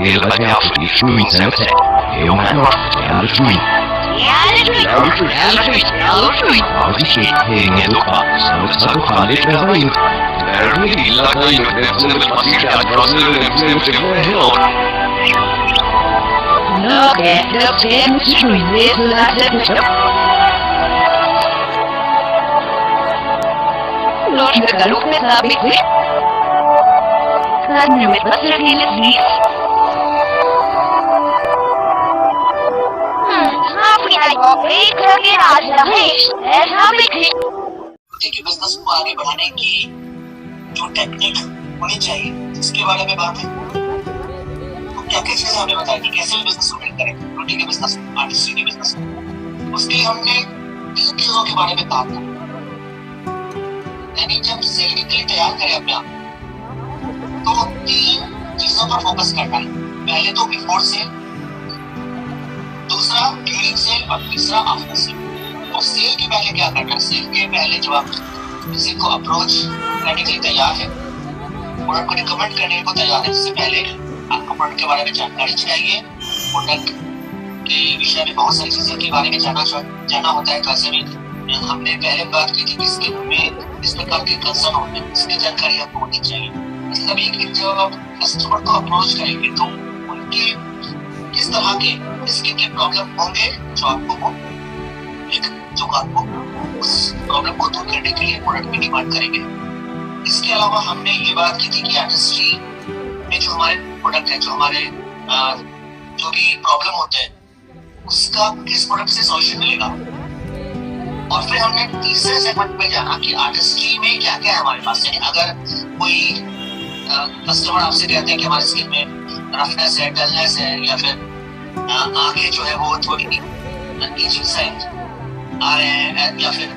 给了家属的水菜菜，有满了甜的水。Avicii hänger då kvar, så farligt är det inte. När vi lilla kan ju efter det passerat från det till hela. Okej, då ser vi streamligt så där det är. Låt mig gå upp med sabit. Kan du med vad det är nis? देखिए business को आगे बढ़ाने की जो technique होनी चाहिए इसके बारे में बात है। तो क्या क्या चीजें हमने बताई कि कैसे भी बिजनेस को बिल्ड करें, ब्यूटी के बिजनेस, आर्टिस्ट्री के बिजनेस। उसके लिए हमने 3 चीजों के बारे में कहा था। यानी जब सेलिंग के लिए तैयार करें अपने आप तो 3 चीजों पर फोकस करना है। पहले तो बिफोर सेल, दूसरा ड्यूरिंग सेल और तीसरा आफ्टर सेल। और सेल के पहले क्या करना है? सेल के पहले जब आप किसी को अप्रोच करने के लिए तैयार है, प्रोडक्ट को रिकमेंड करने को तैयार है, इससे पहले आपको प्रोडक्ट के बारे में जानकारी चाहिए। प्रोडक्ट के विषय में बहुत सारी चीजों के बारे में जाना होता है। कैसे भी हमने पहले बात की थी कि इस प्रकार के कंसर्न होते हैं, इसकी जानकारी आपको होनी चाहिए। मतलब ये कि जब आप कस्टमर को अप्रोच करेंगे तो उनके किस तरह के स्किन के प्रॉब्लम होंगे जो आपको उस प्रॉब्लम को दूर करने के लिए प्रोडक्ट में डिमांड करेंगे। इसके अलावा हमने ये बात की थी कि इंडस्ट्री में जो हमारे प्रोडक्ट है, जो हमारे जो भी प्रॉब्लम होते हैं उसका किस प्रोडक्ट से सॉल्यूशन मिलेगा। और फिर हमने तीसरे सेगमेंट में जाना कि आर्टिस्ट्री में क्या क्या है हमारे पास। यानी अगर कोई कस्टमर आपसे कहते हैं कि हमारी स्किन में रफनेस है, डलनेस है, या फिर आगे जो है वो थोड़ी एजिंग साइन आ रहे हैं, या फिर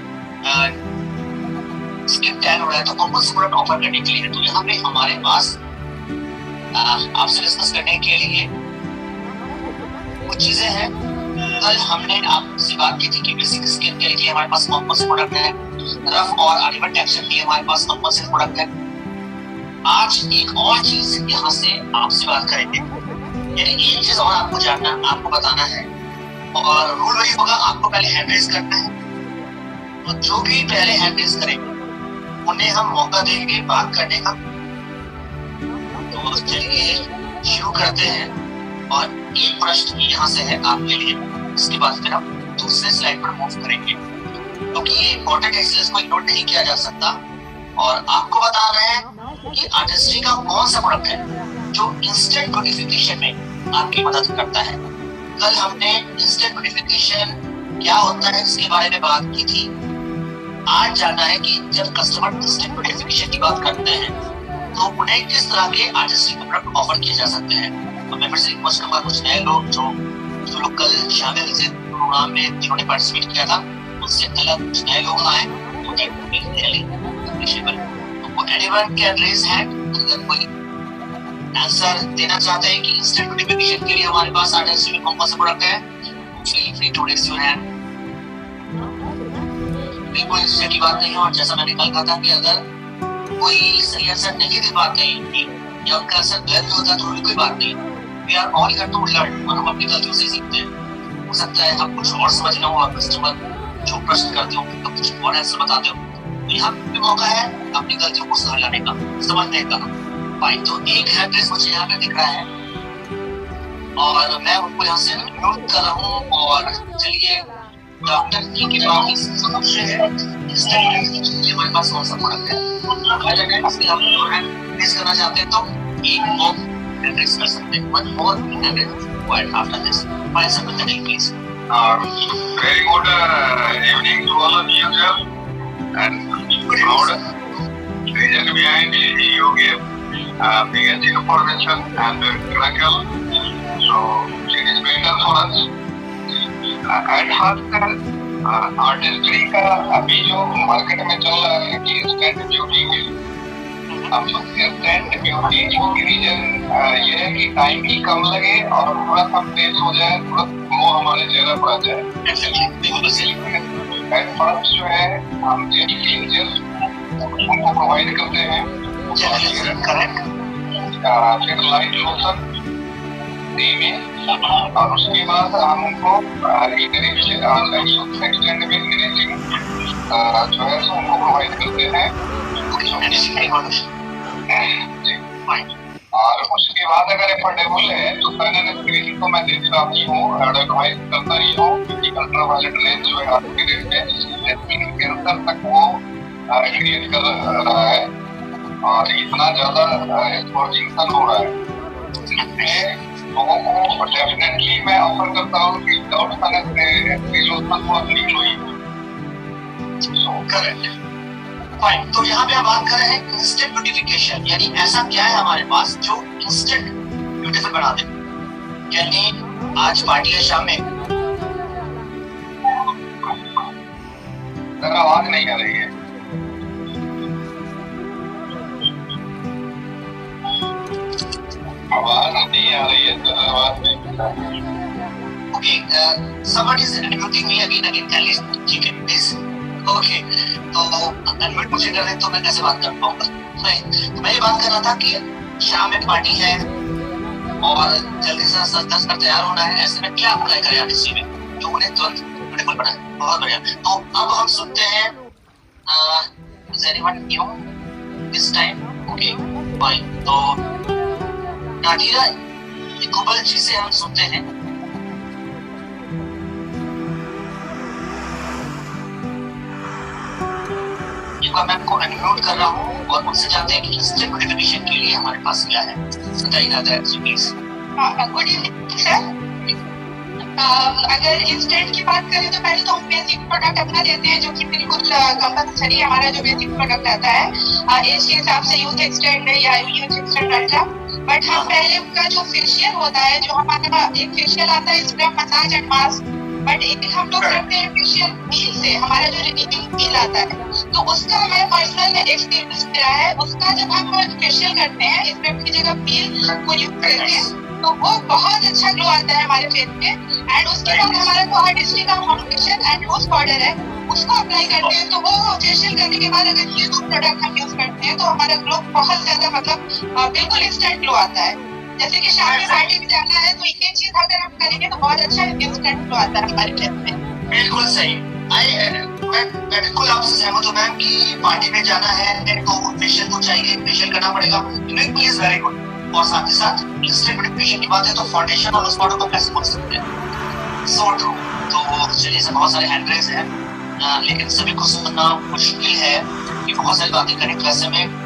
स्किन टैन हो रहा है, तो कौन से प्रोडक्ट ऑफर करने के लिए। तो यहाँ पे हमारे पास आपसे डिस्कस करने के लिए कुछ चीजें हैं। कल हमने आपसे बात की थी कि बेसिक स्किन के लिए हमारे पास कौन से प्रोडक्ट है, रफ और अनइवन टेक्सचर के लिए हमारे पास कौन से प्रोडक्ट है। आज एक और चीज यहाँ से आपसे बात करेंगे। यानी एक चीज और आपको जानना, आपको बताना है, और रूल वही होगा, आपको पहले हैंड रेज करना है। तो जो भी पहले हैंड रेज करेंगे उन्हें हम मौका देंगे बात करने का। तो चलिए शुरू करते हैं। और एक प्रश्न यहाँ से है आपके लिए, इसके बाद फिर हम दूसरे स्लाइड पर मूव करेंगे, क्योंकि ये इंपॉर्टेंट है, इसलिए इसको इग्नोर नहीं किया जा सकता। और आपको बता रहे हैं कि आर्टिस्ट्री का कौन सा प्रोडक्ट है जो इंस्टेंट नोटिफिकेशन में आपकी मदद करता है। कल हमने इंस्टेंट नोटिफिकेशन क्या होता है इसके बारे में बात की थी। आज जानना है कि जब कस्टमर इंस्टेंट नोटिफिकेशन की बात करते हैं तो उन्हें किस तरह के आर्टिस्ट्री के प्रोडक्ट ऑफर किए जा सकते हैं। तो मैं फिर से रिक्वेस्ट करूंगा, कुछ नए लोग जो लोग कल शामिल थे प्रोग्राम में, जिन्होंने पार्टिसिपेट किया था, उससे अलग कुछ नए लोग आए तो एनीवन कैन रेज हैंड। अगर कोई आंसर देना चाहते हैं कि इंस्टेंट नोटिफिकेशन के लिए हमारे पास आर्टिस्ट्री में कौन सा प्रोडक्ट है, feel free to raise your hand. बिल्कुल इससे की बात नहीं है। और जैसा मैंने कल कहा था कि अगर कोई सही आंसर नहीं दे पाते हैं या उनका आंसर गलत होता है तो कोई बात नहीं, we are all here to learn, और हम अपनी गलतियों से सीखते हैं। हो सकता है आप कुछ और समझ ना हो, कस्टमर जो प्रश्न करते हो तो कुछ और आंसर बताते हो, तो यहाँ पे मौका है अपनी गलतियों को सुधारने का, समझने का। फाइन, तो एक एड्रेस मुझे यहाँ पे दिख रहा है और मैं उनको यहाँ से नोट कर रहा हूँ। और चलिए डॉक्टर की समस्या है, हमारे पास कौन सा प्रोडक्ट है, हम करना चाहते हैं तो एक और एड्रेस कर सकते हैं। One more address after this, find something please. Very good evening to all of you there, and proud reason behind you gave big information and critical, so it is better for us. At first artistry का अभी जो market में चल रहा है कि instant beauty के, अब इंस्टेंट ब्यूटी की रीजन ये है कि टाइम भी कम लगे और थोड़ा कम तेज हो जाए, थोड़ा वो हमारे चेहरा पर आ जाए। एट फर्स्ट जो है हम क्लीन जेल उनको प्रोवाइड करते हैं, फिर लाइट लोशन, और उसके बाद हम उनको एक्सटेंड में इंग्रेजिंग जो है सो उनको प्रोवाइड करते हैं। और उसके बाद अगर एफोर्डेबल है तो फाइनल स्क्रीनिंग तो मैं देता ही हूँ, एडवाइस करता ही हूँ, क्योंकि अल्ट्रावायलेट रेंज जो है आज के डेट में कैंसर तक वो क्रिएट कर रहा है और इतना ज्यादा एक्सपोजिंग हो रहा है। इसलिए लोगों को डेफिनेटली मैं ऑफर करता हूँ कि विदाउट करेक्ट। फाइन, तो यहाँ पे हम बात कर रहे हैं इंस्टेंट ब्यूटिफिकेशन, यानी ऐसा क्या है हमारे पास जो इंस्टेंट ब्यूटीफुल बना दे। यानी आज पार्टी है शाम में, आवाज नहीं आ रही है। आवाज नहीं आ रही है, आवाज नहीं। Okay, somebody is unmuting me again, Alice, ठीक है प्लीज। ओके, तो अनम्यूट मुझे कर रहे हैं तो मैं कैसे बात कर पाऊंगा। मैं ये बात कर रहा था कि शाम में पार्टी है और जल्दी से 10 पर तैयार होना है, ऐसे में क्या अप्लाई करें आरटीसी में जो उन्हें तुरंत ब्यूटीफुल बनाए। बहुत बढ़िया, तो अब हम सुनते हैं is anyone new this time. Okay fine, तो नादिरा इकबाल जी से हम सुनते हैं। मैं को अनम्यूट कर रहा हूँ और उनसे जानते हैं कि इंस्टेंट नोटिफिकेशन के लिए हमारे पास क्या है। बताइए नादिरा जी प्लीज। Good evening sir. अगर इंस्टेंट की बात करें तो पहले तो हम बेसिक प्रोडक्ट अपना देते हैं जो कि बिल्कुल कंपलसरी हमारा जो बेसिक प्रोडक्ट आता है एज के हिसाब से यूथ एक्सटेंड या यूथ एक्सटेंड अल्ट्रा। बट हम पहले उनका जो फेशियल होता है, जो हमारा एक फेशियल आता है scrub massage and mask, but एक हम लोग करते हैं फेशियल पील से, हमारा जो रिन्यूइंग पील आता है, तो उसका हमारा पर्सनल एक्सपीरियंस मेरा है। उसका जब हम फेशियल करते हैं स्क्रब की जगह पील को यूज करते हैं तो वो बहुत अच्छा ग्लो आता है हमारे फेस पे। एंड उसके बाद हमारा जो आर्टिस्ट्री का फाउंडेशन एंड रोज पाउडर है उसको अप्लाई करते हैं, तो वो फेशियल करने के बाद अगर ये दो प्रोडक्ट हम यूज करते हैं तो हमारा ग्लो बहुत ज्यादा मतलब बिल्कुल इंस्टेंट ग्लो आता है। जैसे कि शाम में पार्टी में जाना है तो ये चीज अगर हम करेंगे तो बहुत अच्छा इंस्टेंट ग्लो आता है हमारे फेस में। बिल्कुल सही। मैं बिल्कुल आपसे सहमत हूँ मैम कि पार्टी में जाना है तो फेशियल तो चाहिए, फेशियल करना पड़ेगा। Renewing peel is very good. और साथ ही साथ इंस्टेंट ब्यूटिफिकेशन की बात है तो फाउंडेशन और उस पाउडर को कैसे बोल सकते हैं। So true. तो चलिए से बहुत सारे हैंड रेज हैं, लेकिन सभी को सुनना मुश्किल है कि बहुत सारी बातें करें। वैसे में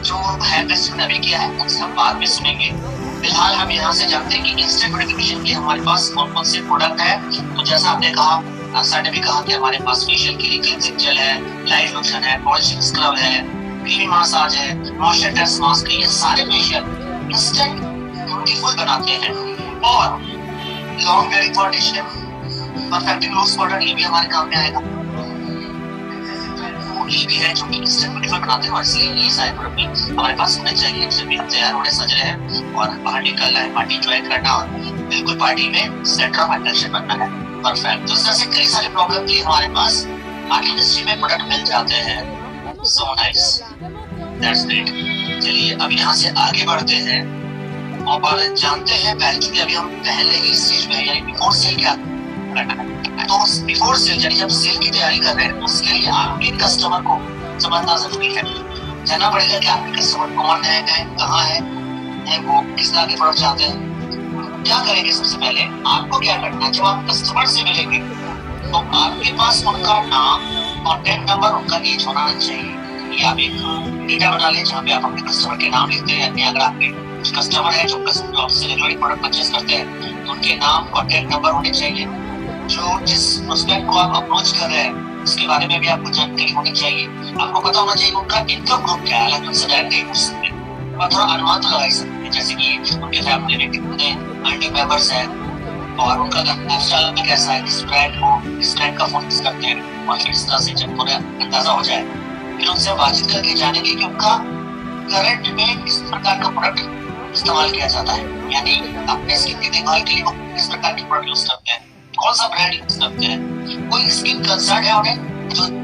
जो हैंड रेज ने अभी किया है उनसे हम बाद में सुनेंगे। फिलहाल हम यहाँ से जानते हैं कि इंस्टेंट ब्यूटिफिकेशन के लिए हमारे पास कौन कौन से प्रोडक्ट है। तो जैसा आपने कहा, सर ने भी कहा कि हमारे पास फेशियल के लिए क्लींजिंग जेल है, लाइट लोशन है, पॉलिशिंग स्क्रब है, क्रीमी मसाज है, मॉइस्चराइजर मास्क है। ये सारे फेशियल इंस्टेंट ब्यूटीफुल बनाते हैं। और लॉन्ग वेयरिंग फाउंडेशन, परफेक्टिंग रोज पाउडर, ये भी हमारे काम में आएगा। ये भी है जो कि इंस्टेंट ब्यूटीफुल बनाते हैं और इसलिए ये सारे प्रोडक्ट भी हमारे पास होने चाहिए जब भी हम तैयार होने सज रहे हैं और बाहर निकलना है, पार्टी एंजॉय करना और बिल्कुल पार्टी में सेंटर ऑफ अटेंशन बनना है। परफेक्ट। तो इस तरह से कई सारे प्रॉब्लम के लिए हमारे पास आर्ट इंडस्ट्री में प्रोडक्ट मिल जाते हैं। So nice, that's great. चलिए अब यहाँ से आगे बढ़ते हैं और जानते हैं पहले, क्योंकि अभी हम पहले ही स्टेज में यानी बिफोर सेल क्या करना है। तो बिफोर सेल यानी जब सेल की तैयारी कर रहे हैं उसके लिए आपके कस्टमर को समझना जरूरी है। जानना पड़ेगा कि आपके कस्टमर कौन है, कहाँ है, वो किस तरह के प्रोडक्ट चाहते हैं। क्या करेंगे? सबसे पहले आपको क्या करना है, जब आप कस्टमर से मिलेंगे तो आपके पास उनका नाम, कॉन्टेक्ट नंबर, उनका एज होना चाहिए। ये आप एक डेटा बना लें जहाँ पे आप अपने कस्टमर के नाम लिखते हैं। यानी अगर आपके कुछ कस्टमर है जो आपसे रेगुलर प्रोडक्ट परचेस करते हैं तो उनके नाम, कॉन्टेक्ट नंबर होने चाहिए। जो जिस प्रोस्पेक्ट को आप अप्रोच कर रहे हैं उसके बारे में भी आपको जानकारी होनी चाहिए। आपको पता होना चाहिए उनका इनकम ग्रुप क्या है। हालांकि उनसे डायरेक्ट नहीं पूछ सकते और थोड़ा अनुमान तो लगा ही सकते हैं, जैसे कि उनके फैमिली में कितने अर्निंग मेंबर्स हैं और उनका लाइफस्टाइल कैसा है, किस ब्रांड का फोन यूज करते हैं। और फिर इस तरह से जब पूरा अंदाजा हो जाए फिर उनसे बातचीत करके जानेंगे कि उनका करंट में किस प्रकार का प्रोडक्ट इस्तेमाल किया जाता है। यानी अपने स्किन की देखभाल के लिए वो किस प्रकार के प्रोडक्ट यूज करते हैं, कौन सा ब्रांड यूज करते हैं। कोई स्किन कंसर्न है उन्हें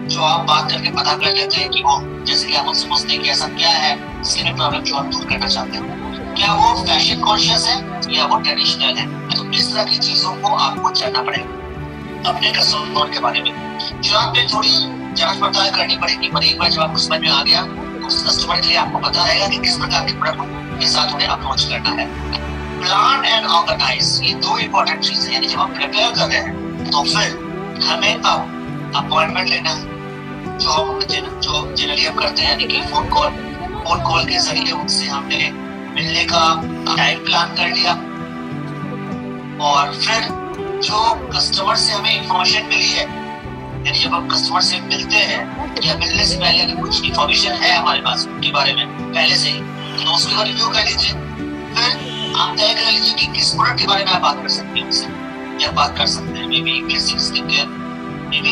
जो आप बात करके पता कर लेते हैं कि वो, जैसे कि आप उनसे पूछते हैं कि ऐसा क्या है स्किन प्रॉब्लम जो आप दूर करना चाहते हैं। क्या वो फैशन कॉन्शियस है या वो ट्रेडिशनल है। तो इस तरह की चीजों को आपको जानना पड़ेगा अपने कस्टमर के बारे में, जो आप पे थोड़ी जांच पड़ताल करनी पड़ेगी। पर एक बार जब आपको समझ में आ गया तो उस कस्टमर के लिए आपको पता रहेगा कि किस प्रकार के प्रोडक्ट के साथ उन्हें अप्रोच करना है। प्लान एंड ऑर्गेनाइज, ये दो इंपॉर्टेंट चीजें हैं। जब हम प्रिपेयर कर रहे हैं तो फिर हमें अब अपॉइंटमेंट लेना है, जो जनरली हम करते हैं, यानी कि फोन कॉल के जरिए उनसे हमने मिलने का टाइम प्लान कर लिया। और फिर जो कस्टमर से हमें इंफॉर्मेशन मिली है, यानी जब हम कस्टमर से मिलते हैं या मिलने से पहले अगर कुछ इंफॉर्मेशन है हमारे पास उनके बारे में पहले से ही, तो उसको रिव्यू कर लीजिए। फिर आप तय कर लीजिए कि किस प्रोडक्ट के बारे में आप बात कर सकते हैं उनसे, या बात कर सकते हैं। May be basic skin care, may be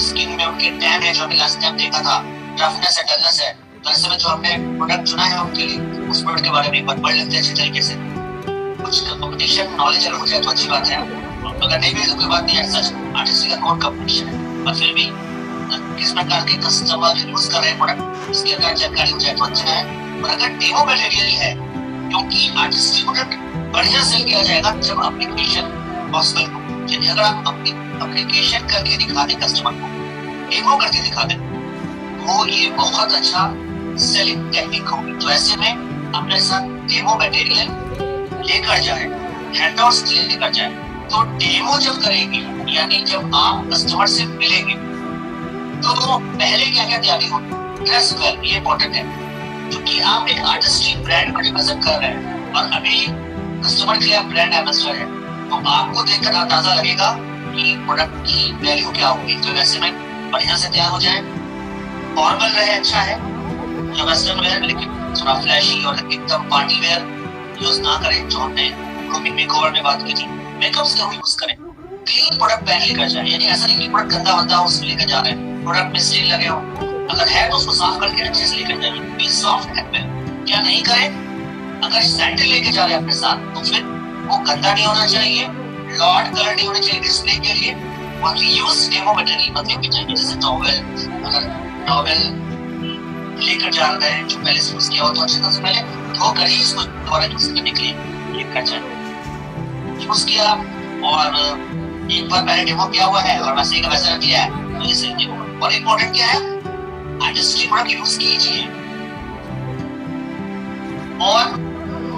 skin में उनके टैन है जो हमने लास्ट टाइम देखा था, रफनेस है, डलनेस है, तो ऐसे में जो हमने प्रोडक्ट चुना है उनके लिए उस प्रोडक्ट के बारे में एक बार पढ़ लेते हैं अच्छे तरीके से। कुछ कंपटीशन नॉलेज अगर हो जाए तो अच्छी बात है, अगर नहीं भी तो कोई बात नहीं है। सच आर्टिस्ट का कौन कंपटीशन है, पर फिर भी किस प्रकार के कस्टमर यूज कर रहे हैं प्रोडक्ट, इसकी अगर जानकारी हो जाए तो अच्छा है। और अगर डेमो मटेरियल है, क्योंकि आर्टिस्ट प्रोडक्ट बढ़िया सेल किया जाएगा जब एप्लीकेशन पॉसिबल हो। यानी अगर आप अपनी एप्लीकेशन करके दिखा दें कस्टमर को, डेमो करके दिखा दें, वो ये बहुत अच्छा सेलिंग टेक्निक होगी। तो ऐसे में अपने साथ डेमो मटेरियल लेकर जाए, हैंडआउट्स लेकर जाए। तो डेमो जब करेंगे, यानी जब आप कस्टमर से मिलेंगे, तो पहले क्या क्या तैयारी होगी। ड्रेस वेल, ये इंपॉर्टेंट है, क्योंकि आप एक आर्टिस्टिक ब्रांड को रिप्रेजेंट कर रहे हैं और अभी कस्टमर के लिए आप ब्रांड एम्बेसडर है, तो आपको देखकर अंदाजा लगेगा कि प्रोडक्ट की वैल्यू क्या होगी। तो वैसे में बढ़िया से तैयार हो जाए, फॉर्मल रहे अच्छा है, या वेस्टर्न वेयर, लेकिन थोड़ा फ्लैशी और एकदम पार्टी वेयर यूज ना करें। जो हमने ग्रूमिंग मेकओवर में बात की थी, मेकअप्स का यूज करें। क्लीन प्रोडक्ट पहन लेकर जाए, यानी ऐसा नहीं कि प्रोडक्ट गंदा वंदा हो उसको लेकर जा रहे हैं, प्रोडक्ट में स्टेन लगे हो, अगर है तो उसको साफ करके अच्छे से लेकर जाइए। बी सॉफ्ट हैंड में क्या नहीं करें, अगर सैंडल लेके जा रहे हैं अपने साथ तो फिर वो गंदा नहीं होना चाहिए, लॉर्ड कलर नहीं होना चाहिए डिस्प्ले के लिए। और रीयूज डेमो मटेरियल मतलब कि चाहिए, जैसे टॉवेल, अगर टॉवेल लेकर जा रहे हैं जो पहले से यूज किया हो तो अच्छे से पहले धोकर ही इसको दोबारा यूज करने के लिए लेकर जाए। यूज किया और एक बार पहले डेमो किया हुआ है और वैसे का वैसा किया है, तो इसे डेमो। और इम्पोर्टेंट क्या है, आर्टिस्टिक प्रोडक्ट यूज कीजिए और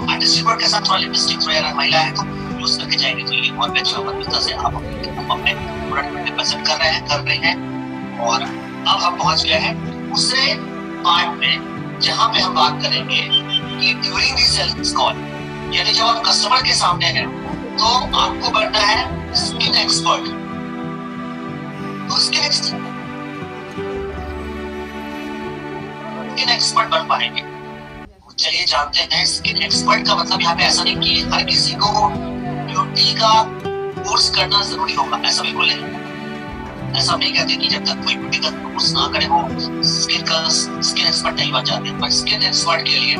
आर्टिस्टिक प्रोडक्ट के साथ थोड़ा लिपस्टिक वगैरह महिला है तो यूज करके जाएंगे, तो ये और भी अच्छा होगा। इस तरह से आप अपने प्रोडक्ट में रिप्रेजेंट कर रहे हैं। और अब हम पहुंच गए हैं दूसरे पार्ट में, जहां पे हम बात करेंगे कि ड्यूरिंग द सेल्स कॉल, यानी जब आप कस्टमर के सामने हैं तो आपको बनना है स्किन एक्सपर्ट। तो स्किन एक्सपर्ट बन पाएंगे। चलिए जानते हैं स्किन एक्सपर्ट का मतलब। यहाँ पे ऐसा नहीं कि हर किसी को ब्यूटी का कोर्स करना जरूरी होगा, ऐसा बिल्कुल नहीं। ऐसा नहीं कहते कि जब तक कोई ब्यूटी का कोर्स ना करे वो स्किन एक्सपर्ट नहीं बन जाते। पर स्किन एक्सपर्ट के लिए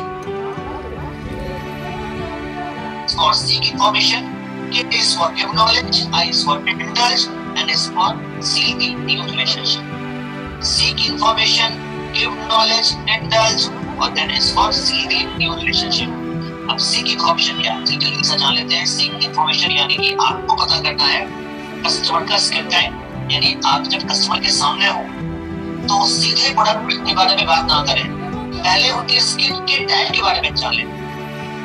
for seek information, K is for give knowledge, I is for indulge, and is for seal the new relationship. Seek information, give knowledge, indulge, और then is for seal the new relationship. अब seek information क्या है, जल्दी से जान लेते हैं। seek information यानी कि आपको पता करना है कस्टमर का स्किन टाइप, यानी आप जब कस्टमर के सामने हो तो सीधे प्रोडक्ट के बारे में बात ना करें, पहले उनके स्किन के टाइप के बारे में जान लें।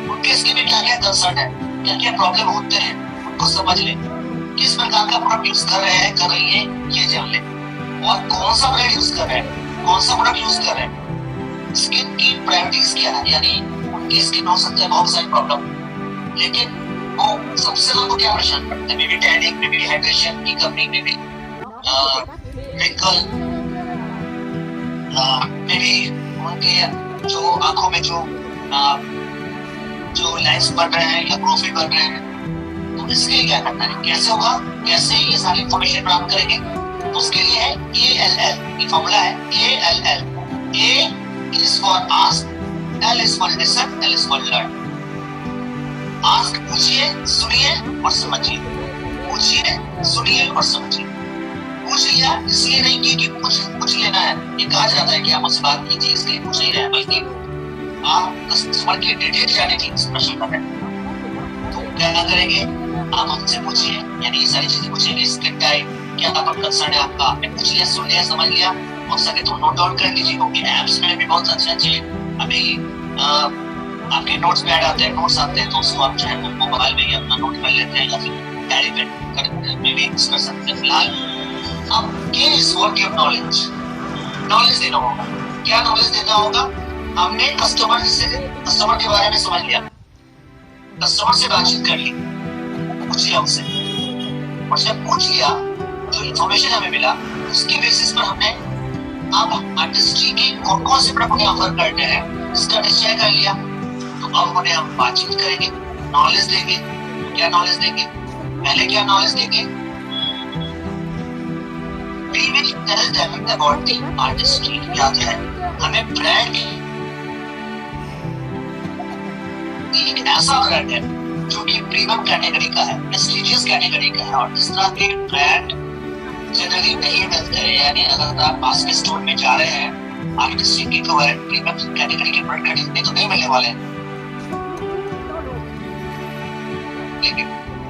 उनके स्किन में क्या क्या कंसर्न है, क्या क्या प्रॉब्लम होते हैं, उनको समझ लें। किस प्रकार का प्रोडक्ट यूज कर रहे हैं, कर रही है, ये जान लें। और कौन सा ब्रांड यूज कर रहे हैं, कौन सा प्रोडक्ट यूज कर रहे हैं, स्किन की प्रायोरिटीज क्या है। यानी उनकी स्किन हो सकता है बहुत सारी प्रॉब्लम, लेकिन वो सबसे ज्यादा क्या परेशान करते हैं, maybe tanning, maybe hydration की कमी, maybe wrinkle, maybe उनके जो आंखों में जो लाइन्स बन रहे हैं या प्रोफाइल बन रहे हैं। तो इसके लिए क्या करना है, कैसे होगा, कैसे ये सारी इंफॉर्मेशन प्राप्त करेंगे। तो उसके लिए है ALL, ये फॉर्मूला है ALL। A is for ask, L is for listen, L is for learn। ask पूछिए, सुनिए और समझिए, पूछिए, सुनिए और समझिए। पूछ लिया इसलिए नहीं कि कुछ लेना है, ये कहा जाता है कि आप मुझसे बात कीजिए इसलिए पूछ नहीं रहे, बल्कि आप कस्टमर के डिटेल जाने के लिए प्रश्न कर रहे हैं, तो क्या करेंगे, आप हमसे पूछिए, यानी ये सारी चीजें पूछेंगे, स्किन टाइप, क्या पर कंसर्न है आपका, आपने पूछ लिया, सुन लिया, समझ लिया, हो सके तो नोट डाउन कर लीजिए, क्योंकि एप्स में भी बहुत अच्छे अभी आपके नोट्स में ऐड आते हैं, नोट्स आते हैं, तो उसको आप जो है मोबाइल में ही अपना नोट कर लेते हैं या फिर डायरी पे में भी यूज कर सकते हैं। फिलहाल आपके इस वर्क ऑफ नॉलेज देना होगा। क्या नॉलेज देना होगा, हमने कस्टमर के बारे में समझ लिया, कस्टमर से बातचीत कर ली, पूछ लिया उनसे, और जब पूछ लिया जो इन्फॉर्मेशन हमें मिला उसके बेसिस पर हमने अब आर्टिस्ट्री के कौन से प्रोडक्ट उन्हें ऑफर करने हैं इसका निश्चय कर लिया। तो अब उन्हें हम बातचीत करेंगे, नॉलेज देंगे। क्या नॉलेज देंगे, पहले क्या नॉलेज देंगे, we will tell them about the artistry। याद है, हमें ब्रांड एक ऐसा ब्रांड है जो कि प्रीमियम कैटेगरी का है, प्रेस्टीजियस कैटेगरी का है, और इस तरह के ब्रांड जनरली नहीं मिलते हैं। यानी अगर आप पास के स्टोर में जा रहे हैं, आर्टिस्ट्री की प्रीमियम कैटेगरी के प्रोडक्ट खरीदने तो नहीं मिलने वाले हैं,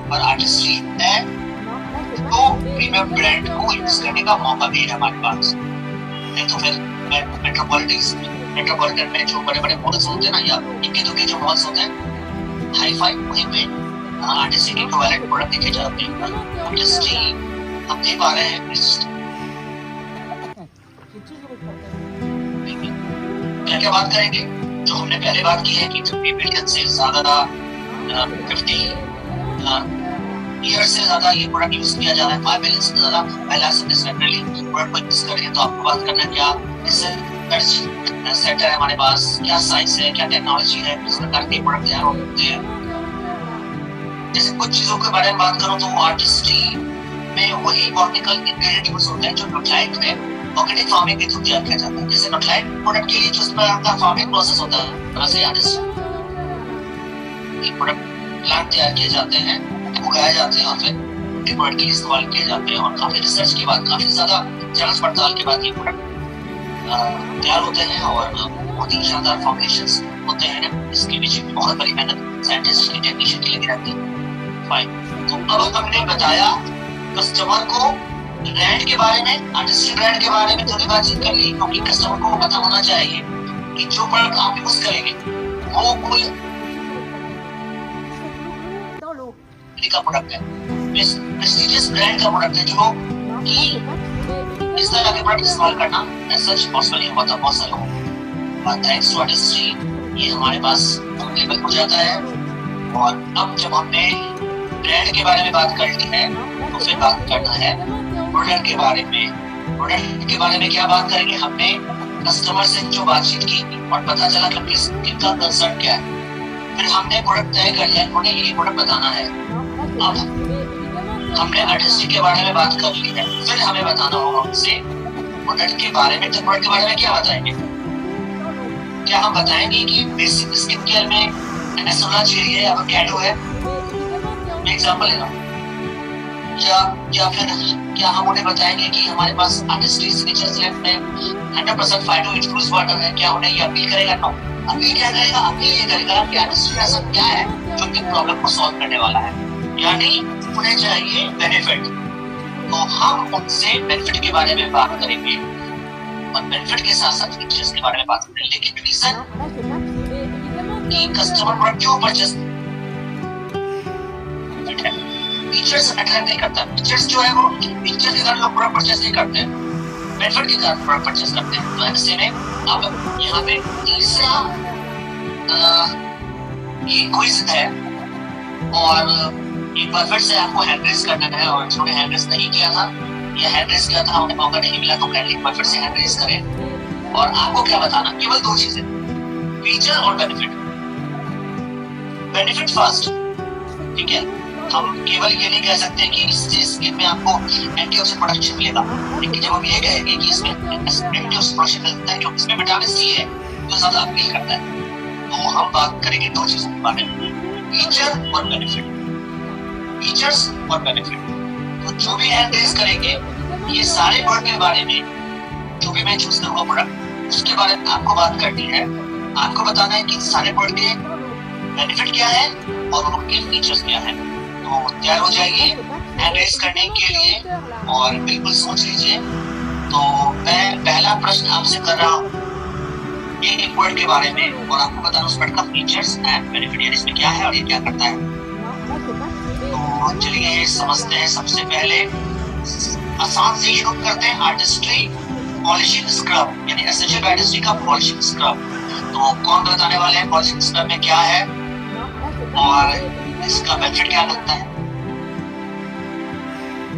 और आर्टिस्ट्री है तो प्रीमियम ब्रांड को यूज करने का मौका भी है हमारे पास। नहीं तो फिर मेट्रोपॉलिटन में जो बड़े बड़े मॉल्स होते हैं ना, या इनके दुके जो मॉल्स होते हैं हाई फाई, वहीं पे आर्टिस्ट्री के इक्विवेलेंट प्रोडक्ट देखे जाते हैं। आर्टिस्ट्री हम दे पा रहे हैं क्या क्या बात करेंगे, जो हमने पहले बात की है कि 50 मिलियन से ज्यादा 50 ईयर से ज्यादा ये प्रोडक्ट यूज किया जा रहा है, 5 मिलियन से ज्यादा महिला सेटिस्फैक्टरली प्रोडक्ट को यूज करेंगे। तो आपको बात करना है क्या रिसर्च सेंटर है हमारे पास, क्या साइंस है, क्या टेक्नोलॉजी है, किस प्रकार के प्रोडक्ट तैयार होते हैं। जैसे कुछ चीजों के बारे में बात करूं तो आर्टिस्ट्री में वही बॉटनिकल इंग्रेडिएंट यूज होते हैं जो न्यूक्लाइड में ऑर्गेनिक फार्मिंग के थ्रू तैयार किया जाता है। जैसे न्यूक्लाइड प्रोडक्ट के लिए जो उसका फार्मिंग प्रोसेस होता है, वैसे आर्टिस्ट्री प्रोडक्ट प्लांट तैयार किए जाते हैं, उगाए जाते हैं और फिर उनके प्रोडक्ट के लिए इस्तेमाल किए जाते हैं। और काफी रिसर्च के बाद, काफी ज्यादा जांच पड़ताल के बाद ये प्रोडक्ट तैयार होते हैं और बहुत ही शानदार फॉर्मुलेशंस होते हैं। इसके पीछे बहुत बड़ी मेहनत साइंटिस्ट की, टेक्नीशियन की लगी रहती है। फाइन, तो अब हमने बताया कस्टमर को ब्रांड के बारे में, आर्टिस्ट्री ब्रांड के बारे में थोड़ी बातचीत कर ली, क्योंकि कस्टमर को पता होना चाहिए कि जो प्रोडक्ट आप यूज करेंगे वो कोई का प्रोडक्ट है, प्रेस्टीजियस ब्रांड का प्रोडक्ट है, जो कि इस तरह के प्रोडक्ट इस्तेमाल करना सच पॉसिबल नहीं होता बहुत सारे लोगों को। थैंक्स टू आर्टिस्ट्री ये हमारे पास अवेलेबल हो जाता है। और अब जब हमने ब्रांड के बारे में बात कर ली है तो फिर बात करना है प्रोडक्ट के बारे में। प्रोडक्ट के बारे में क्या बात करेंगे, हमने कस्टमर से जो बातचीत की और पता चला कि किसका कंसर्न क्या है, फिर हमने प्रोडक्ट तय कर लिया, उन्हें ये प्रोडक्ट बताना है। अब हमने आर्टिस्ट्री के बारे में बात कर ली है, फिर हमें बताना होगा उनसे प्रोडक्ट के बारे में। तो प्रोडक्ट के बारे में क्या बताएंगे, क्या हम बताएंगे कि बेसिक स्किन केयर में एनासोलाचेरी है या फिर कैडो है, मैं एग्जांपल ले रहा हूँ, या फिर क्या हम उन्हें बताएंगे कि हमारे पास आर्टिस्ट्री सिग्नेचर सिलेक्ट में 100% फाइटो इन्फ्यूज वाटर है, क्या उन्हें ये अपील करेगा? नो, अपील क्या करेगा, अपील ये करेगा कि आर्टिस्ट्री ऐसा क्या है जो कि प्रॉब्लम को सॉल्व करने वाला है, यानी उन्हें चाहिए बेनिफिट। तो हम उनसे बेनिफिट के बारे में बात करेंगे और बेनिफिट के साथ साथ फीचर्स के बारे में बात करेंगे। लेकिन रीजन कि कस्टमर प्रोडक्ट क्यों परचेस है, फीचर्स मैटर नहीं करता। फीचर्स जो है वो फीचर के कारण लोग प्रोडक्ट परचेस नहीं करते हैं, बेनिफिट के कारण प्रोडक्ट परचेस करते हैं। तो ऐसे में अब यहाँ पे तीसरा ये क्विज है और एक बार फिर से आपको हैंड रेज करना है, और जिन्होंने हैंड रेज नहीं किया था या हैंड रेज किया था उन्हें मौका नहीं मिला तो काइंडली एक बार फिर से हैंड रेज करें। और आपको क्या बताना, केवल 2 चीजें, फीचर और बेनिफिट। बेनिफिट फर्स्ट, ठीक है, हम केवल ये नहीं कह सकते कि इससे स्किन में आपको एंटीऑक्सीडेंट प्रोडक्शन मिलेगा, लेकिन जब हम ये कहेंगे कि इसमें एंटीऑक्सीडेंट प्रोडक्शन मिलता है क्योंकि इसमें विटामिन सी है जो ज्यादा अपील करता है, तो हम बात करेंगे 2 चीजों के बारे में, फीचर और बेनिफिट। फीचर्स और बेनिफिट, तो जो भी हैंड रेज करेंगे ये सारे प्रोडक्ट के बारे में, जो भी मैं चूज करूंगा प्रोडक्ट उसके बारे में आपको बात करनी है। आपको बताना है कि सारे प्रोडक्ट के बेनिफिट क्या है और उनके फीचर्स क्या है। तो तैयार हो जाइए हैंड रेस करने के लिए और बिल्कुल सोच लीजिए। तो मैं पहला प्रश्न आपसे कर रहा हूँ ये प्रोडक्ट के बारे में और आपको बताना उस प्रोडक्ट का फीचर्स एंड बेनिफिट, यानी इसमें क्या है और ये क्या करता है। तो चलिए समझते हैं। सबसे पहले आसान से शुरू करते हैं। आर्टिस्ट्री पॉलिशिंग स्क्रब यानी एसेंशियल आर्टिस्ट्री का पॉलिशिंग स्क्रब। तो कौन बताने वाले हैं पॉलिशिंग स्क्रब में क्या है और इसका बेनिफिट क्या लगता है।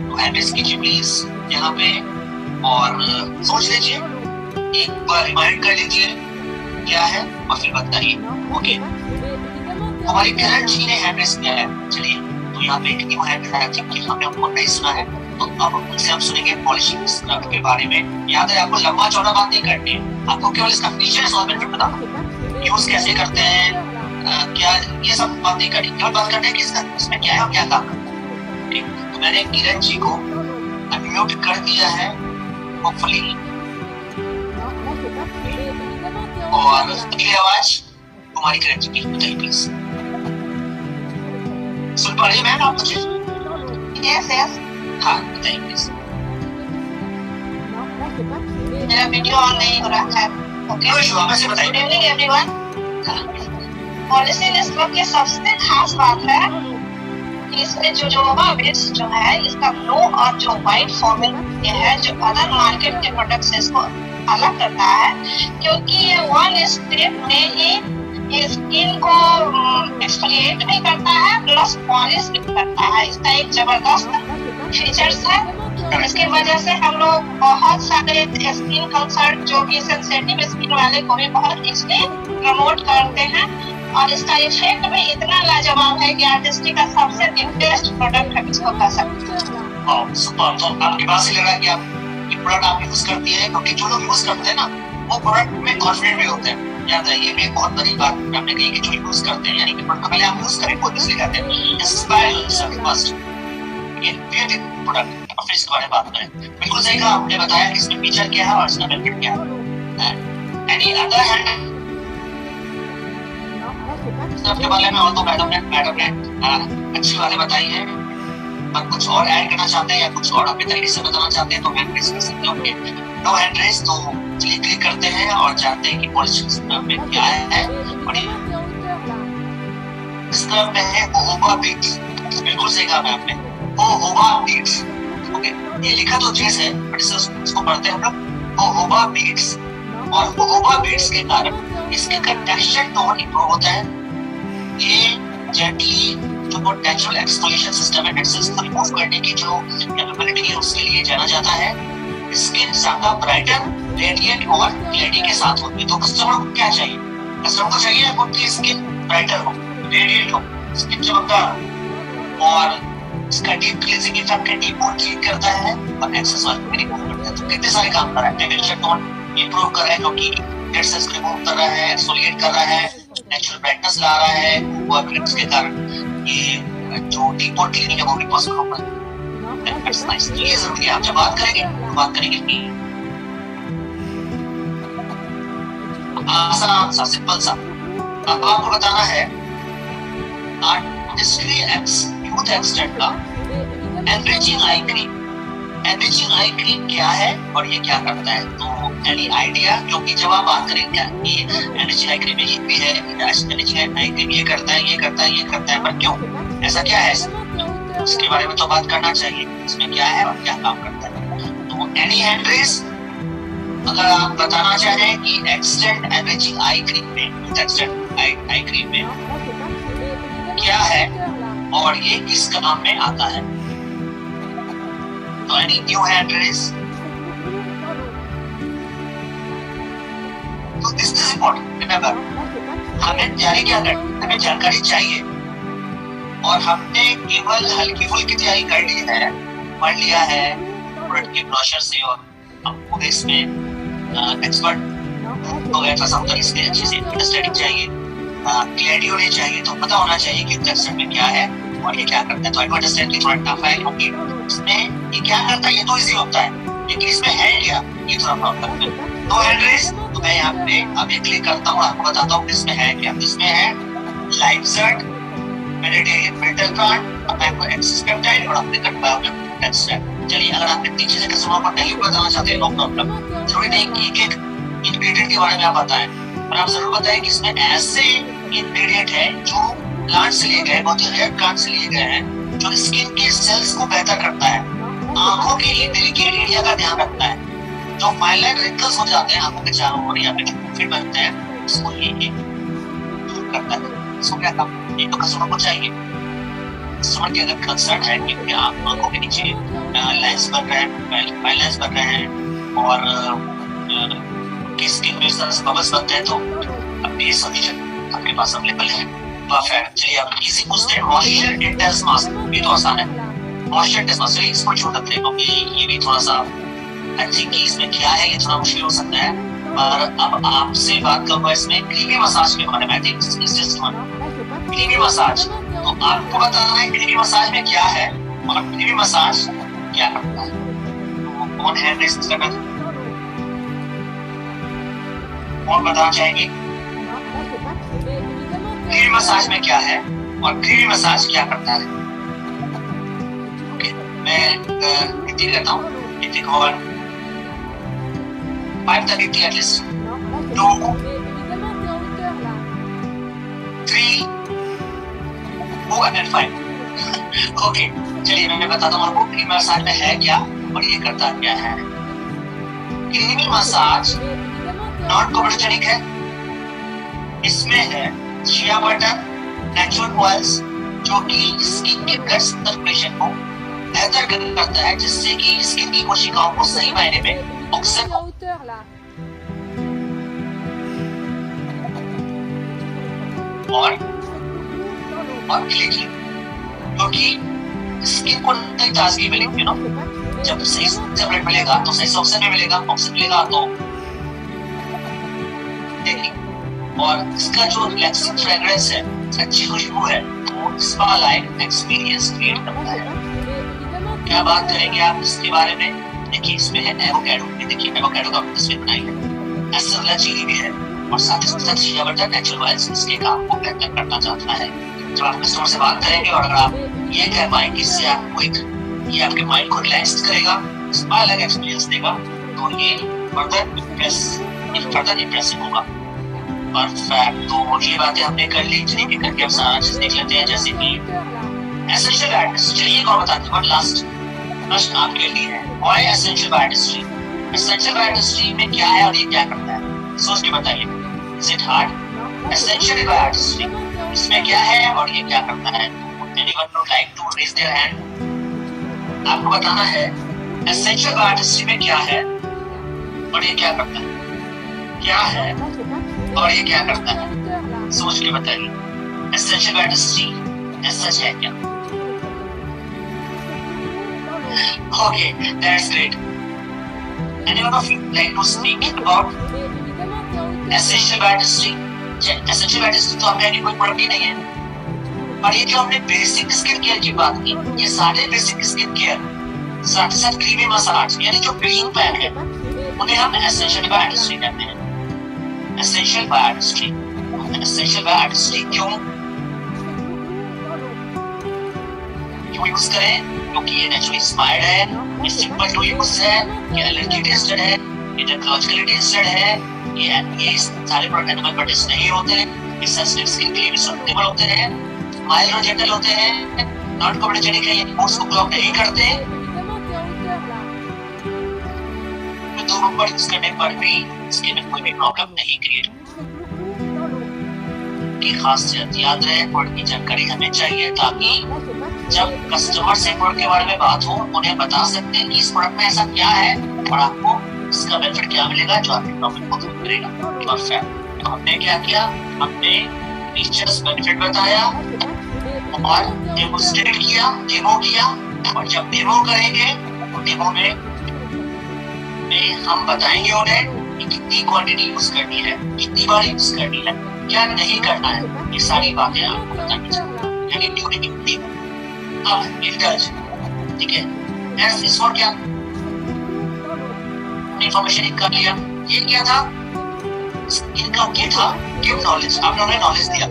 तो हैंड रेस कीजिए प्लीज यहाँ पे और सोच लीजिए, एक बार रिमाइंड कर लीजिए क्या है और फिर बताइए। ओके, हमारी किरण जी ने हैंड रेस किया है। चलिए, तो यहाँ पे एक न्यू हैंड रेस कि हमने उनको नहीं सुना है, तो अब उनसे हम सुनेंगे पॉलिशिंग स्क्रब के बारे में। याद है आपको लंबा चौड़ा बात नहीं करनी है, आपको केवल इसका फीचर्स और बेनिफिट बताना, यूज कैसे करते हैं, क्या ये सब बात नहीं करनी, केवल बात करनी है कि इसमें क्या है और क्या काम करता है। ठीक, तो मैंने किरण जी को अनम्यूट कर दिया है होपफुली, और अगली आवाज हमारी किरण जी की बताइए प्लीज। सुन पा रही है मैम आप मुझे? यस यस, हाँ बताइए प्लीज। मेरा वीडियो ऑन नहीं हो रहा है। ओके, कोई इशू, आप ऐसे बताइए। Good evening everyone. Polishing scrub की सबसे खास बात है कि इसमें जो जोवा बेस जो है इसका ब्लू और जो व्हाइट फॉर्मेट है, जो अदर मार्केट के प्रोडक्ट से इसको अलग करता है, क्योंकि ये वन स्टेप में ही स्किन को एक्सफोलिएट भी करता है प्लस पॉलिश भी करता है। इसका एक जबरदस्त फीचर्स है। इसकी वजह से हम लोग बहुत सारे स्किन कंसर्न जो भी सेंसिटिव स्किन वाले को भी बहुत इसलिए प्रमोट करते हैं, और इसका इफेक्ट भी इतना लाजवाब है कि आर्टिस्टी का सबसे बेस्ट प्रोडक्ट हम इसको कह सकते हैं। सुपर, तो आपकी बात से लग रहा है कि आप ये प्रोडक्ट आप यूज करती है, क्योंकि जो लोग यूज करते हैं ना वो प्रोडक्ट में कॉन्फिडेंट भी होते हैं। याद है, ये भी एक बहुत बड़ी बात आपने कही कि जो यूज करते हैं, यानी कि प्रोडक्ट पहले आप यूज करें खुद इसलिए कहते हैं इंस्पायर योरसेल्फ फर्स्ट। ये क्रिएटिव प्रोडक्ट, और फिर इसके बारे में बात करें। बिल्कुल सही कहा आपने, बताया कि इसमें फीचर क्या है और इसका बेनिफिट क्या है। एनी अदर हैंड सबके बारे में और तो मैडम ने अच्छी बातें बताई है, पर कुछ और ऐड करना चाहते हैं या कुछ और अपने तरीके से बताना चाहते हैं तो हैंड रेस कर सकते होंगे। नो हैंड रेस, तो चलिए क्लिक करते हैं और जानते हैं कि पॉलिशिंग स्क्रब में क्या है। और स्क्रब में है जोवा बीट्स। बिल्कुल सही कहा आपने, जोवा बीट्स। ओके, ये लिखा तो चीज है बट इसको पढ़ते हैं हम लोग जोवा बीट्स, और जोवा बीट्स के कारण इसके का टेक्सचर टोन इंप्रूव होता है। ये जेंटली जो नेचुरल एक्सफोलिएशन सिस्टम है, डेड सेल्स को रिमूव करने की जो कैपेबिलिटी है उसके लिए जाना जाता है। स्किन ज्यादा ब्राइटर, रेडिएंट और क्लैरिटी के साथ होती है। तो कस्टमर को क्या चाहिए? कस्टमर को चाहिए आपकी स्किन ब्राइटर हो, रेडिएंट हो, स्किन चमकदार, और इसका डीप क्लींजिंग इफेक्ट है, डीप पोर क्लीन करता है और एक्सेस ऑयल को रिमूव करता है। तो कितने सारे काम कर रहा है। टेक्सचर टोन इंप्रूव कर रहा है क्योंकि डेड सेल्स को रिमूव कर रहा है, एक्सफोलिएट कर रहा है, नेचुरल ब्राइटनेस ला रहा है, वो एब्लिट्स के कारण ये जो डीप पोर क्लीनिंग है वो भी पॉसिबल होगा। That's nice. ये जरूरी है, आप जब बात करेंगे तो बात करेंगे कि आसान सा, सिंपल सा। अब आपको बताना है आर्टिस्ट्री एक्स यूथ एक्सटेंट का enriching eye cream. Enriching eye cream क्या है और ये क्या करता है? तो एनी आइडिया? क्योंकि जब आप बात करेंगे कि एनरिचिंग आई क्रीम ये भी है, एनरिचिंग आई क्रीम ये करता है, ये करता है, ये करता है, पर क्यों ऐसा क्या है? उसके बारे में तो बात करना चाहिए, इसमें क्या है और क्या काम करता है। तो एनी हैंड रेस, अगर आप बताना चाहें कि एक्सटेंट एनरिचिंग आई क्रीम में, एक्सटेंट आई क्रीम में क्या है और ये किस काम में आता है, तो एनी न्यू हैंड रेस? तो दिस इज इम्पोर्टेंट, रिमेंबर हमें तैयारी क्या करनी, हमें जानकारी चाहिए, और हमने केवल हल्की फुल्की तैयारी कर ली है, पढ़ लिया है प्रोडक्ट के ब्रोशर से, और हमको इसमें एक्सपर्ट हो गया था सब, इसलिए अच्छे से अंडरस्टैंडिंग चाहिए, क्लैरिटी होनी चाहिए, तो पता होना चाहिए कि टेक्सचर में क्या है और ये क्या करता है। तो अंडरस्टैंड की थोड़ा टफ है क्योंकि इसमें ये क्या करता है ये तो इजी होता है, लेकिन इसमें है क्या ये थोड़ा प्रॉब्लम है। नो हैंड रेस, तो मैं यहाँ पे अभी क्लिक करता हूँ, आपको बताता हूँ इसमें है क्या। इसमें है लाइफजर्ट, मेडिटेरियन मेटल कार्ड, अमाइनो एक्सिस पेप्टाइड और अफ्रीकन बायोकेमिकल एक्सट्रैक्ट। चलिए, अगर आप इतनी चीजें कस्टमर को नहीं बताना चाहते हैं, नो प्रॉब्लम, जरूरी नहीं कि एक इंग्रेडिएंट के बारे में आप बताएं, पर आप जरूर बताएं कि इसमें ऐसे इंग्रेडिएंट है जो प्लांट से लिए गए, बहुत ही रेयर प्लांट से लिए गए हैं, जो स्किन के सेल्स को बेहतर करता है, आंखों के लिए डेलिकेट एरिया का ध्यान रखता है, जो फाइन लाइन रिंकल्स हो जाते हैं आंखों के चारों ओर या फिर फिट बनते हैं, उसको ये दूर करता है। इसको क्या काम, ये तो कस्टमर को चाहिए। कस्टमर की अगर कंसर्न है कि आंखों के नीचे लेंस बन रहे हैं, फाइन लेंस बन रहे हैं और की स्किन में इस तरह से बबल्स बनते हैं, तो अब ये सोल्यूशन आपके पास अवेलेबल है। परफेक्ट। चलिए, आप इजी पूछते हैं, मॉइस्चर इंटेंस मास्क, ये तो आसान है। मॉइस्चर इंटेंस मास्क, चलिए इसको छोड़ देते हैं क्योंकि ये भी थोड़ा सा आई थिंक कि इसमें क्या है ये थोड़ा मुश्किल हो सकता है, पर अब आपसे बात करूंगा इसमें क्रीमी मसाज के बारे में। क्रीमी मसाज, तो आपको बताना है क्रीमी मसाज में क्या है और क्रीमी मसाज क्या करता है। तो कौन हैंड रेज करना, कौन बताना चाहेंगे क्रीमी मसाज में क्या है और क्रीमी मसाज क्या करता है। ओके, मैं रिपीट करता हूँ, रिपीट और 5 तक रिपीट एटलीस्ट 2 3 4 and 5। ओके, चलिए मैं बताता हूँ आपको क्रीमी मसाज में है क्या और ये करता क्या है। क्रीमी मसाज नॉन कॉम्प्रोजेनिक है, इसमें है शिया बटर, नेचुरल ऑयल्स, जो कि स्किन के ब्लड सर्कुलेशन को बेहतर करता है, जिससे कि स्किन की कोशिकाओं को सही मायने में ऑक्सीजन और खिलेगी, क्योंकि स्किन को नई ताजगी मिलेगी। जब सही से ब्लड मिलेगा तो सही से ऑक्सीजन मिलेगा, ऑक्सीजन मिलेगा तो देखिए, और इसका जो रिलैक्सिंग फ्रेग्रेंस है, अच्छी खुशबू है, वो स्पा लाइक एक्सपीरियंस क्रिएट करता है। क्या बात करेंगे आप इसके बारे में, देखिए इसमें है एवोकाडो, देखिए एवोकाडो का तस्वीर बनाई है, एसेंशियल चिली भी है और साथ ही साथ शिया बटर, नेचुरल ऑयल्स इसके काम को बेहतर करना चाहता है। जब आप कस्टमर से बात करेंगे और अगर आप ये कह पाए कि इससे आपको एक ये आपके माइंड को रिलैक्स करेगा, स्पा लाइक एक्सपीरियंस देगा, तो ये फर्दर इंप्रेसिव होगा। परफेक्ट। तो ये बातें हमने कर ली, चलिए करके अब सारा चीज देख लेते हैं, जैसे कि एसेंशियल आर्टिस्ट। चलिए एक और बताते हैं, लास्ट प्रश्न आपके लिए है, why essential artistry. Essential artistry में क्या है और ये क्या करता है, सोच के बताइए। Is it hard? Essential artistry इसमें क्या है और ये क्या करता है। Anyone would like to raise their hand. आपको बताना है एसेंशियल आर्टिस्ट्री में क्या है और ये क्या करता है, क्या है और ये क्या करता है, सोच के बताइए। एसेंशियल आर्टिस्ट्री सच है क्या? Okay, that's great. Anyone of you like to speak about essential artistry? Essential artistry तो हमने कोई प्रोडक्ट ही नहीं है, और ये जो हमने बेसिक स्किन केयर की बात की, ये सारे बेसिक स्किन केयर साथ ही साथ क्रीमी मसाज यानी जो ग्रीन पैक है, उन्हें हम एसेंशियल आर्टिस्ट्री कहते हैं। एसेंशियल आर्टिस्ट्री, एसेंशियल आर्टिस्ट्री क्यों यूज करें? क्योंकि ये नेचुरली इंस्पायर्ड है, ये सिंपल टू यूज है, ये एलर्जी टेस्टेड है, ये टेक्नोलॉजिकली टेस्टेड है, ये सारे प्रोडक्ट एनिमल प्रोडक्ट्स नहीं होते, ये सेंसिटिव स्किन के लिए भी सूटेबल होते हैं, माइल्ड और जेंटल होते हैं, नॉन कॉम्प्रोजेनिक है, ये पोर्स को ब्लॉक नहीं करते, दो नंबर यूज करने पर भी स्किन में कोई भी प्रॉब्लम नहीं क्रिएट की खासियत याद रहे। प्रोडक्ट की जानकारी हमें चाहिए ताकि जब कस्टमर से प्रोडक्ट के बारे में बात हो, उन्हें बता सकते हैं कि इस प्रोडक्ट में ऐसा क्या है और आपको इसका बेनिफिट क्या मिलेगा जो आपकी प्रॉब्लम को दूर करेगा। परफेक्ट। तो हमने क्या किया, हमने फीचर्स बेनिफिट बताया और डेमोस्ट्रेट किया, डेमो किया, और जब डेमो करेंगे तो डेमो में हम बताएंगे उन्हें कि कितनी क्वांटिटी यूज करनी है, कितनी बार यूज करनी है, क्या नहीं करना है, ये सारी बातें आपको बतानी चाहिए। यानी ड्यूटी अब इंडल्ज, ठीक है, एस इज फॉर क्या, इंफॉर्मेशन कर लिया, ये क्या था इनका क्या था, गिव नॉलेज, आपने उन्हें नॉलेज दिया।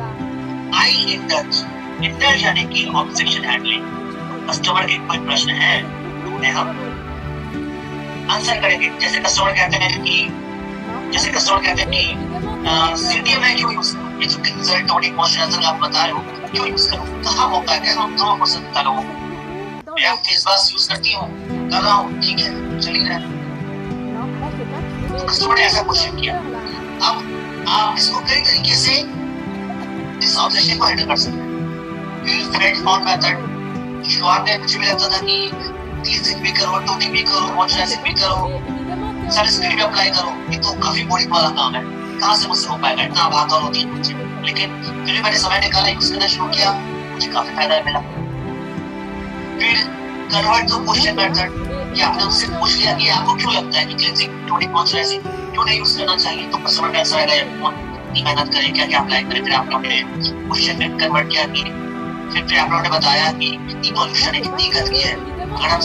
आई इंडल्ज, इंडल्ज यानी कि ऑब्जेक्शन हैंडलिंग। कस्टमर के कोई प्रश्न है तो उन्हें हम आंसर करेंगे। जैसे कस्टमर कहते हैं कि सीटीएम है क्यों यूज करूं, ये जो कंसल्ट टोनिक मॉइस्चराइजर आप बता रहे हो क्यों यूज करूं, कहाँ मौका है, कहाँ फुर्सत निकालो। मैं फेस वॉश यूज करती हूँ, कर रहा हूँ, ठीक है, चली रहा है। तो कस्टमर ने ऐसा क्वेश्चन किया। अब आप इसको कई तरीके से इस ऑब्जेक्शन को हैंडल कर सकते हैं। फ्रेंड फाउंड मेथड, शुरुआत में मुझे भी लगता था कि क्लींजिंग भी करो, टोनिंग भी करो, मॉइस्चराइजिंग भी करो, सनस्क्रीन भी अप्लाई करो, ये तो काफी बोरिंग वाला काम है, कहाँ से मुझसे हो पाएगा, इतना भागदौड़ होती है मुझे। लेकिन फिर भी मैंने समय निकाला, यूज करना शुरू किया, मुझे काफी फायदा मिला। फिर कन्वर्ट टू क्वेश्चन मेथड, कि आपने उससे पूछ लिया कि आपको क्यों लगता है कि क्लींजिंग, टोनिक, मॉइस्चराइजिंग क्यों नहीं यूज करना चाहिए, तो कस्टमर का आंसर आएगा इतनी मेहनत करें, क्या क्या अप्लाई करें। फिर आपने क्वेश्चन में कन्वर्ट किया कि फिर आपने बताया कि इतनी पॉल्यूशन है, कितनी गंदगी है, अगर हम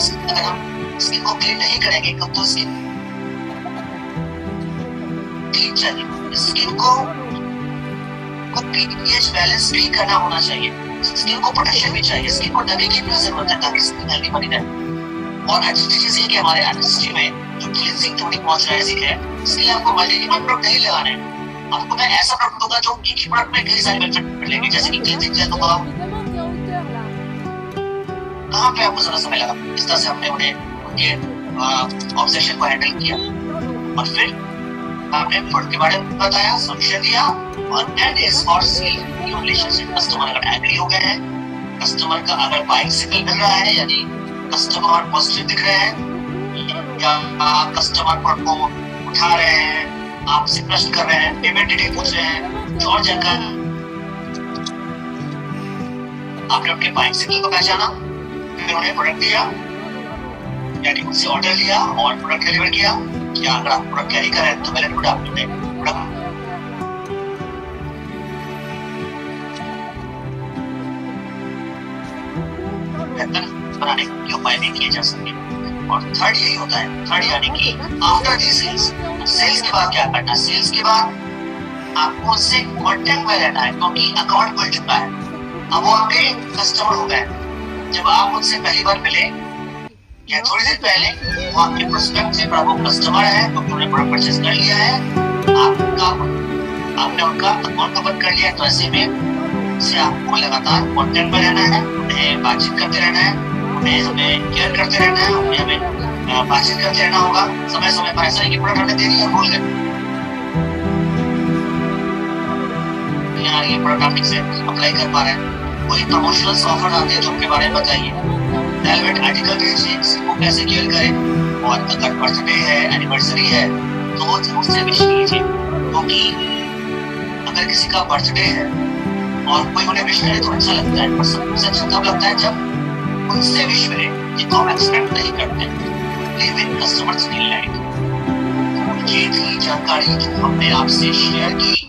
स्किन को क्लीन नहीं करेंगे कब तो स्किन क्लीन चाहिए, स्किन को पीएच बैलेंस भी करना होना चाहिए, स्किन को प्रोटेक्शन भी चाहिए, स्किन को नमी की भी जरूरत है ताकि स्किन हेल्दी बनी रहे। और अच्छी चीज ये कि हमारे इंडस्ट्री में जो क्लींजिंग, टोनिक, मॉइस्चराइजिंग है, इसके लिए आपको मल्टीपल प्रोडक्ट नहीं लगाने हैं। आपको मैं ऐसा प्रोडक्ट दूंगा जो एक ही प्रोडक्ट में कई सारे बेनिफिट मिलेंगे, जैसे कि क्लींजिंग जेल दूंगा। कहाँ पे आपको ज्यादा समय लगा, इस तरह से हमने उनके ऑब्जेक्शन को हैंडल किया। और फिर आपने प्रोडक्ट के बारे में बताया, सॉल्यूशन दिया, और and is for sale new relationship. Customer अगर एग्री हो गए हैं, कस्टमर का अगर बाइंग सिग्नल मिल रहा है, यानी कस्टमर पॉजिटिव दिख रहे हैं, या आप कस्टमर को उठा रहे हैं, आपसे प्रश्न कर रहे हैं, पेमेंट डिटेल पूछ रहे हैं, जो और जानकारी, आपने उनके बाइंग सिग्नल को पहचाना, फिर उन्हें प्रोडक्ट दिया, यानी उनसे ऑर्डर लिया और प्रोडक्ट डिलीवर किया। क्या अगर आप प्रोडक्ट कैरी कर रहे हैं तो पहले आपने प्रोडक्ट बनाने के उपाय भी किए जा सकते हैं। और थर्ड यही होता है, थर्ड यानी कि आफ्टर दी सेल्स, सेल्स के बाद क्या करना है, सेल्स के बाद आपको उनसे कॉन्टेक्ट में रहना है, क्योंकि अकाउंट खुल चुका है, अब वो आपके कस्टमर हो गए। जब आप उनसे पहली बार मिले या थोड़ी देर पहले, वो आपके प्रोस्पेक्टिव वो कस्टमर है क्योंकि उन्होंने प्रोडक्ट परचेज कर लिया है, आपने उनका अकाउंट ओपन कर लिया, तो ऐसे में से आपको लगातार कॉन्टेक्ट में रहना है, उन्हें बातचीत करते रहना है, उन्हें हमें केयर करते रहना है, उन्हें हमें बातचीत करते रहना होगा समय समय पर। ऐसा नहीं कि प्रोडक्ट हमने दे दिया भूल गए, यार ये प्रोडक्ट आप ठीक से अप्लाई कर पा रहे हैं, कोई प्रमोशनल ऑफर आते हैं तो उनके बारे में बताइए, रेलेवेंट आर्टिकल भेजिए, इसको कैसे केयर करें। और अगर बर्थडे है, एनिवर्सरी है, तो जरूर से विश कीजिए, क्योंकि अगर किसी का बर्थडे है और कोई उन्हें विश करे तो अच्छा लगता है, पर सबसे अच्छा तब लगता है जब उनसे विश मिले, जिनको हम एक्सपेक्ट नहीं करते। Live in customers life. ये थी जानकारी जो हमने आपसे शेयर की।